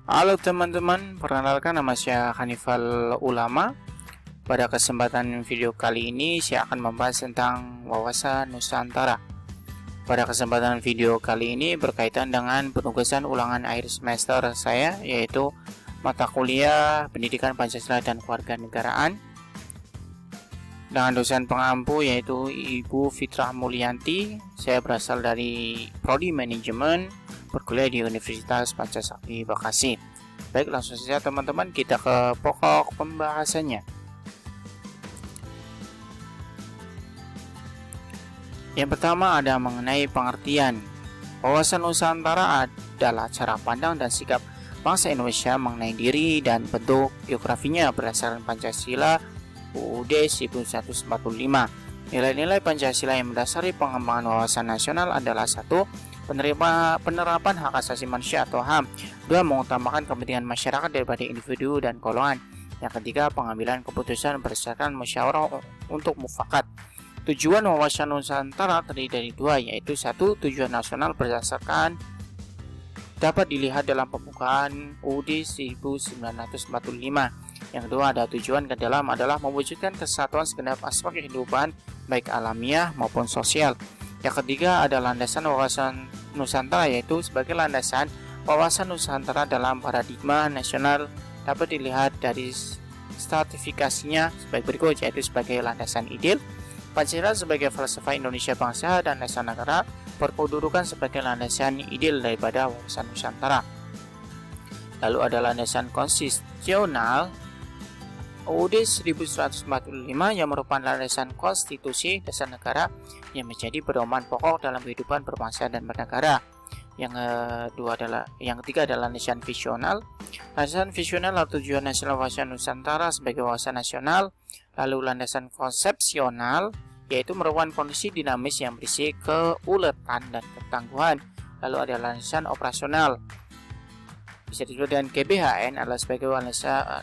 Halo teman-teman, perkenalkan nama saya Hanifal Ulama. Pada kesempatan video kali ini saya akan membahas tentang wawasan Nusantara. Pada kesempatan video kali ini berkaitan dengan penugasan ulangan akhir semester saya, yaitu mata kuliah Pendidikan Pancasila dan Kewarganegaraan dengan dosen pengampu yaitu Ibu Fitrah Mulyanti. Saya berasal dari Prodi Manajemen, berkuliah di Universitas Pancasakti Bekasi. Baik, langsung saja teman-teman, kita ke pokok pembahasannya. Yang pertama ada mengenai pengertian. Wawasan Nusantara adalah cara pandang dan sikap bangsa Indonesia mengenai diri dan bentuk biografinya berdasarkan Pancasila UUD 1945. Nilai-nilai Pancasila yang mendasari pengembangan wawasan nasional adalah: 1. Penerapan hak asasi manusia atau HAM. 2. Mengutamakan kepentingan masyarakat daripada individu dan golongan. Yang ketiga, pengambilan keputusan berdasarkan musyawarah untuk mufakat. Tujuan wawasan Nusantara terdiri dari dua, yaitu 1. Tujuan nasional berdasarkan dapat dilihat dalam pembukaan UUD 1945. Yang kedua, ada tujuan ke dalam adalah mewujudkan kesatuan segenap aspek kehidupan baik alamiah maupun sosial. Yang ketiga, ada landasan wawasan Nusantara, yaitu sebagai landasan wawasan Nusantara dalam paradigma nasional dapat dilihat dari stratifikasinya sebagai berikut, yaitu sebagai landasan ideal Pancasila sebagai falsafah Indonesia bangsa dan dasar negara, berkedudukan sebagai landasan ideal daripada wawasan Nusantara. Lalu ada landasan konstitusional UUD 1945 yang merupakan landasan konstitusi dasar negara yang menjadi pedoman pokok dalam kehidupan berbangsa dan bernegara. Yang ketiga adalah landasan visional. Landasan visional atau tujuan nasional wawasan Nusantara sebagai wawasan nasional. Lalu landasan konsepsional, yaitu merupakan kondisi dinamis yang berisi keuletan dan ketangguhan. Lalu ada landasan operasional, bisa disebut dengan GBHN, adalah sebagai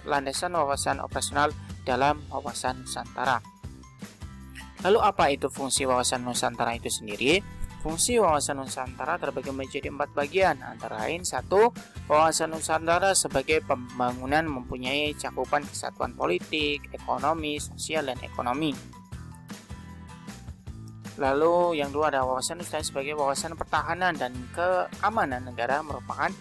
landasan wawasan operasional dalam wawasan Nusantara. Lalu apa itu fungsi wawasan Nusantara itu sendiri? Fungsi wawasan Nusantara terbagi menjadi 4 bagian, antara lain: 1. Wawasan Nusantara sebagai pembangunan mempunyai cakupan kesatuan politik, ekonomi, sosial, dan ekonomi. Lalu yang kedua ada wawasan Nusantara sebagai wawasan pertahanan dan keamanan negara, merupakan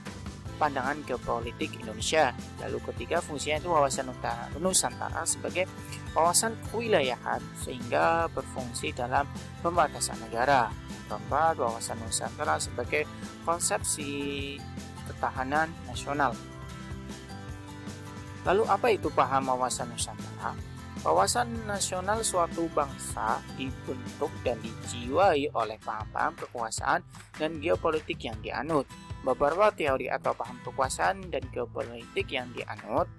pandangan geopolitik Indonesia. Lalu ketiga, fungsinya itu wawasan Nusantara sebagai wawasan kewilayahan sehingga berfungsi dalam pembatasan negara. Keempat, wawasan Nusantara sebagai konsepsi ketahanan nasional. Lalu apa itu paham wawasan Nusantara? Wawasan nasional suatu bangsa dibentuk dan dijiwai oleh paham-paham kekuasaan dan geopolitik yang dianut. Beberapa teori atau paham kekuasaan dan geopolitik yang dianut,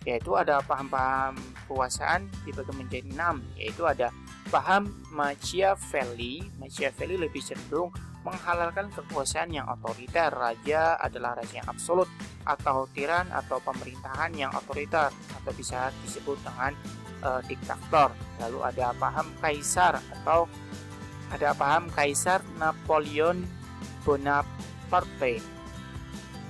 yaitu ada paham-paham kekuasaan dibagi menjadi 6, yaitu ada paham Machiavelli. Machiavelli lebih cenderung menghalalkan kekuasaan yang otoriter. Raja adalah raja yang absolut, atau tiran atau pemerintahan yang otoriter, atau bisa disebut dengan diktator. Lalu ada paham kaisar atau ada paham Kaisar Napoleon Bonaparte.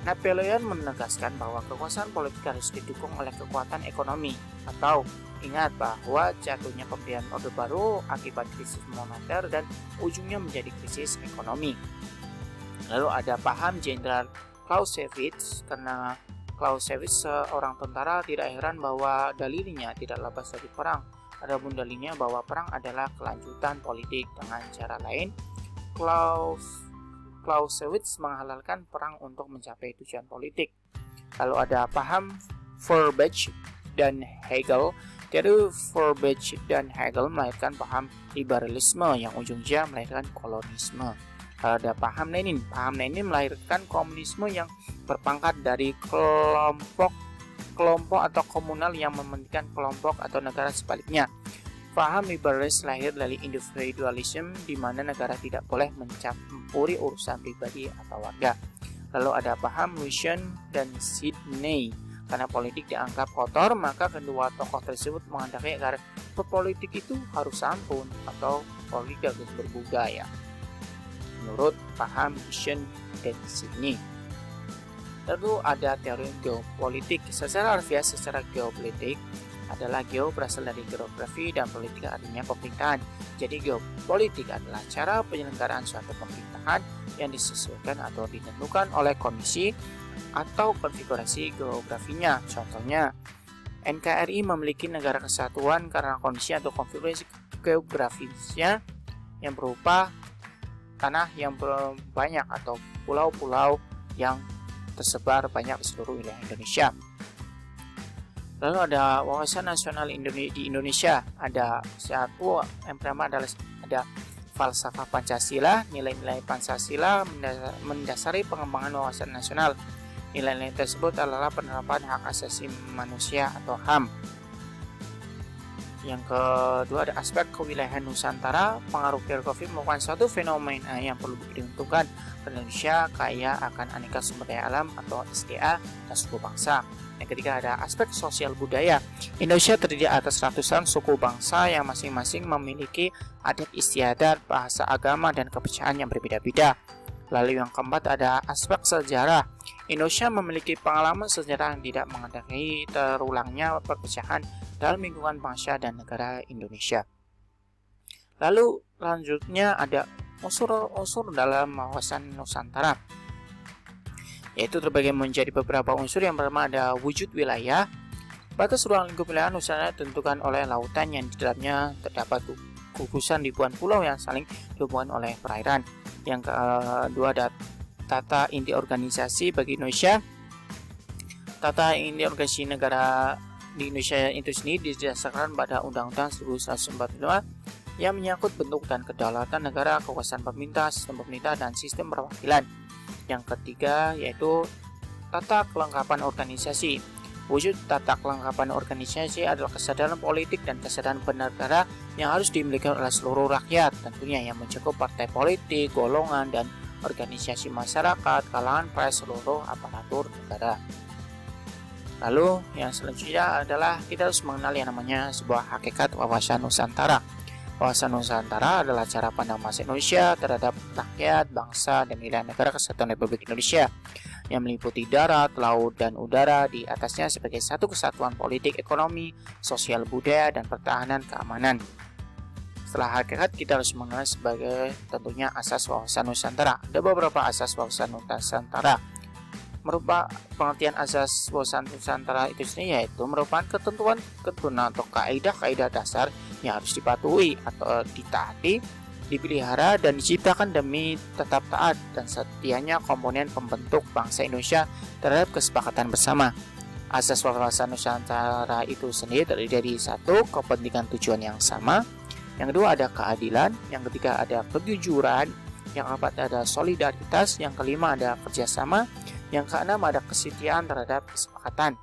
Napoleon menegaskan bahwa kekuasaan politik harus didukung oleh kekuatan ekonomi, atau ingat bahwa jatuhnya pemberian Orde Baru akibat krisis moneter dan ujungnya menjadi krisis ekonomi. Lalu ada paham Jenderal Clausewitz, karena Clausewitz seorang tentara, tidak heran bahwa dalilnya tidak lepas dari perang. Adapun dalilnya bahwa perang adalah kelanjutan politik. Dengan cara lain, Clausewitz menghalalkan perang untuk mencapai tujuan politik. Lalu ada paham Feuerbach dan Hegel. Jadi Feuerbach dan Hegel melahirkan paham liberalisme yang ujungnya melahirkan kolonisme. Lalu ada paham Lenin. Paham Lenin melahirkan komunisme yang berpangkat dari kelompok atau komunal yang mementingkan kelompok atau negara sebaliknya. Paham liberalis lahir dari individualisme, di mana negara tidak boleh mencampuri urusan pribadi atau warga. Lalu ada paham Wilson dan Sidney. Karena politik dianggap kotor, maka kedua tokoh tersebut menghendaki agar berpolitik itu harus santun atau politik harus berbudaya. Menurut paham Wilson dan Sidney. Lalu ada teori geopolitik. Secara harfiah, secara geopolitik adalah geo berasal dari geografi dan politik artinya pemerintahan. Jadi geopolitik adalah cara penyelenggaraan suatu pemerintahan yang disesuaikan atau ditentukan oleh kondisi atau konfigurasi geografinya. Contohnya, NKRI memiliki negara kesatuan karena kondisi atau konfigurasi geografisnya yang berupa tanah yang banyak atau pulau-pulau yang tersebar banyak di seluruh wilayah Indonesia. Lalu ada wawasan nasional di Indonesia. Ada satu yang pertama adalah ada falsafah Pancasila. Nilai-nilai Pancasila mendasari pengembangan wawasan nasional. Nilai-nilai tersebut adalah penerapan hak asasi manusia atau HAM. Yang kedua ada aspek kewilayahan Nusantara. Pengaruh geografi merupakan suatu fenomena yang perlu diperhitungkan. Indonesia kaya akan aneka sumber daya alam atau SDA dan suku bangsa. Yang ketiga ada aspek sosial budaya. Indonesia terdiri atas ratusan suku bangsa yang masing-masing memiliki adat istiadat, bahasa, agama, dan kepercayaan yang berbeda-beda. Lalu yang keempat ada aspek sejarah. Indonesia memiliki pengalaman sejarah yang tidak mengendarai terulangnya perpecahan dalam lingkungan bangsa dan negara Indonesia. Lalu lanjutnya ada unsur-unsur dalam wawasan Nusantara, yaitu terbagi menjadi beberapa unsur. Yang pertama ada wujud wilayah. Batas ruang lingkup wilayah Nusantara ditentukan oleh lautan yang di dalamnya terdapat gugusan ribuan pulau yang saling dihubungkan oleh perairan. Yang kedua ada tata inti organisasi bagi Indonesia. Tata inti organisasi negara di Indonesia itu sendiri didasarkan pada Undang-Undang 1945 yang menyangkut bentuk dan kedaulatan negara, kekuasaan pemerintah, sistem pemerintah, dan sistem perwakilan. Yang ketiga yaitu tata kelengkapan organisasi. Wujud tata kelengkapan organisasi adalah kesadaran politik dan kesadaran bernegara yang harus dimiliki oleh seluruh rakyat, tentunya yang mencakup partai politik, golongan, dan organisasi masyarakat, kalangan pers, seluruh aparatur negara. Lalu yang selanjutnya adalah kita harus mengenal yang namanya sebuah hakikat wawasan Nusantara. Wawasan Nusantara adalah cara pandang bangsa Indonesia terhadap rakyat, bangsa, dan wilayah negara kesatuan Republik Indonesia yang meliputi darat, laut, dan udara di atasnya sebagai satu kesatuan politik, ekonomi, sosial, budaya, dan pertahanan keamanan. Setelah hakikat, kita harus mengenal sebagai tentunya asas wawasan Nusantara. Ada beberapa asas wawasan Nusantara. Merupakan pengertian asas wawasan Nusantara itu sendiri yaitu merupakan ketentuan atau kaidah-kaidah dasar yang harus dipatuhi atau ditaati, dipelihara, dan diciptakan demi tetap taat dan setianya komponen pembentuk bangsa Indonesia terhadap kesepakatan bersama. Asas wawasan Nusantara itu sendiri terdiri dari satu, kepentingan tujuan yang sama. Yang kedua ada keadilan. Yang ketiga ada kejujuran. Yang keempat ada solidaritas. Yang kelima ada kerjasama. Yang keenam ada kesetiaan terhadap kesepakatan.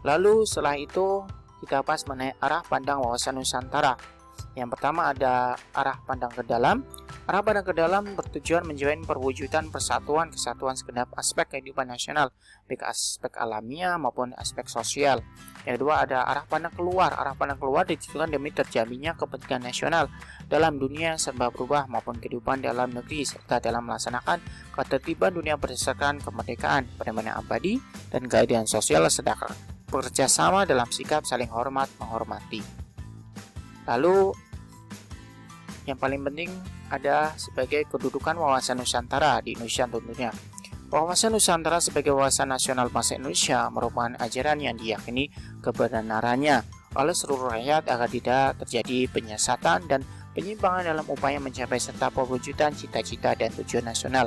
Lalu setelah itu kita bahas mengenai arah pandang wawasan Nusantara. Yang pertama ada arah pandang ke dalam. Arah pandang ke dalam bertujuan menjamin perwujudan persatuan kesatuan segenap aspek kehidupan nasional, baik aspek alamiah maupun aspek sosial. Yang kedua ada arah pandang keluar. Arah pandang keluar ditujukan demi terjaminnya kepentingan nasional dalam dunia serba berubah maupun kehidupan dalam negeri serta dalam melaksanakan ketertiban dunia berdasarkan kemerdekaan, perdamaian abadi, dan keadilan sosial sedangkan bekerjasama dalam sikap saling hormat menghormati. Lalu yang paling penting ada sebagai kedudukan wawasan Nusantara di Indonesia tentunya. Wawasan Nusantara sebagai wawasan nasional bangsa Indonesia merupakan ajaran yang diyakini kebenarannya oleh seluruh rakyat agar tidak terjadi penyesatan dan penyimpangan dalam upaya mencapai serta perwujudan cita-cita dan tujuan nasional.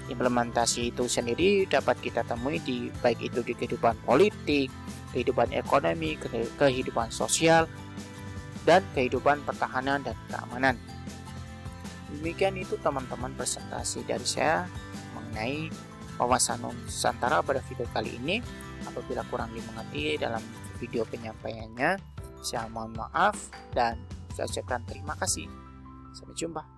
Implementasi itu sendiri dapat kita temui di baik itu di kehidupan politik, kehidupan ekonomi, kehidupan sosial, dan kehidupan pertahanan dan keamanan. Demikian itu teman-teman presentasi dari saya mengenai wawasan Nusantara pada video kali ini. Apabila kurang dimengerti dalam video penyampaiannya, saya mohon maaf dan saya ucapkan terima kasih. Sampai jumpa.